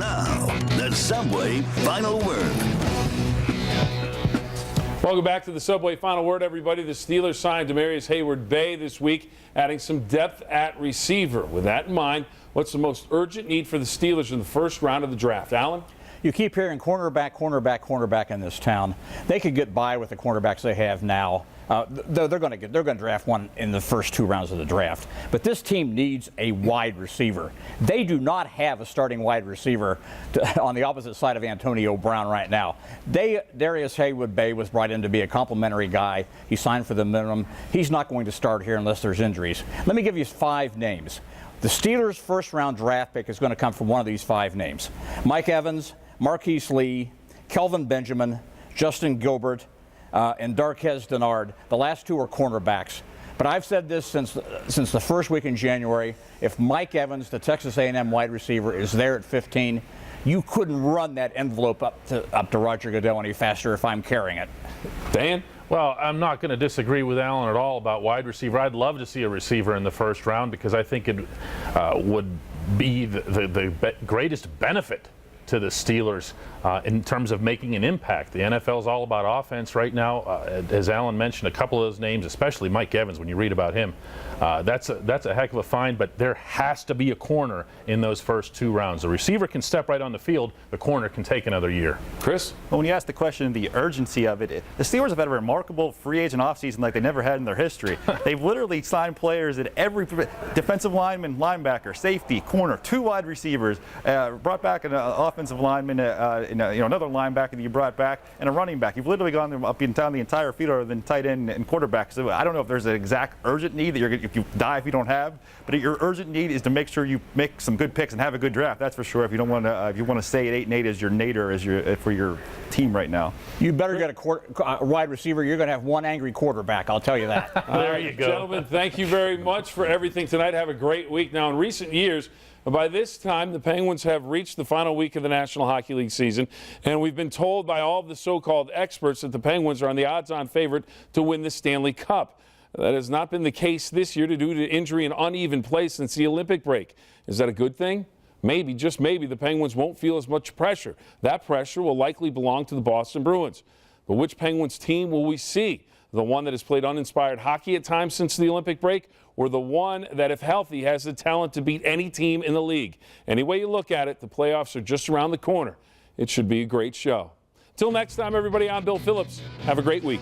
Now, the Subway Final Word. Welcome back to the Subway Final Word, everybody. The Steelers signed Demarius Hayward-Bay this week, adding some depth at receiver. With that in mind, what's the most urgent need for the Steelers in the first round of the draft? Alan? You keep hearing cornerback in this town. They could get by with the cornerbacks they have now. They're going to draft one in the first 2 rounds of the draft. But this team needs a wide receiver. They do not have a starting wide receiver on the opposite side of Antonio Brown right now. Darius Haywood-Bay was brought in to be a complimentary guy. He signed for the minimum. He's not going to start here unless there's injuries. Let me give you 5 names. The Steelers' first-round draft pick is going to come from one of these 5 names: Mike Evans, Marquise Lee, Kelvin Benjamin, Justin Gilbert, and Darquez Denard. The last 2 are cornerbacks. But I've said this since the first week in January. If Mike Evans, the Texas A&M wide receiver, is there at 15, you couldn't run that envelope up to Roger Goodell any faster if I'm carrying it. Dan? Well, I'm not going to disagree with Alan at all about wide receiver. I'd love to see a receiver in the first round because I think it would be the greatest benefit to the Steelers in terms of making an impact. The NFL is all about offense right now. As Alan mentioned, a couple of those names, especially Mike Evans, when you read about him, that's a heck of a find, but there has to be a corner in those first 2 rounds. The receiver can step right on the field. The corner can take another year. Chris? Well, when you ask the question, the urgency of it, the Steelers have had a remarkable free agent offseason like they never had in their history. They've literally signed players at every defensive lineman, linebacker, safety, corner, 2 wide receivers, brought back an offensive lineman, another linebacker that you brought back, and a running back. You've literally gone up and down the entire field other than tight end and quarterback. So I don't know if there's an exact urgent need that if you die if you don't have, but your urgent need is to make sure you make some good picks and have a good draft. That's for sure. If you don't want to, if you want to stay at 8-8 as your nadir for your team right now, you better get a wide receiver. You're going to have one angry quarterback. I'll tell you that. There you go, gentlemen. Thank you very much for everything tonight. Have a great week. Now, in recent years, by this time, the Penguins have reached the final week of the National Hockey League season, and we've been told by all of the so-called experts that the Penguins are on the odds-on favorite to win the Stanley Cup. That has not been the case this year due to injury and uneven play since the Olympic break. Is that a good thing? Maybe, just maybe, the Penguins won't feel as much pressure. That pressure will likely belong to the Boston Bruins. But which Penguins team will we see? The one that has played uninspired hockey at times since the Olympic break, or the one that, if healthy, has the talent to beat any team in the league? Any way you look at it, the playoffs are just around the corner. It should be a great show. Till next time, everybody, I'm Bill Phillips. Have a great week.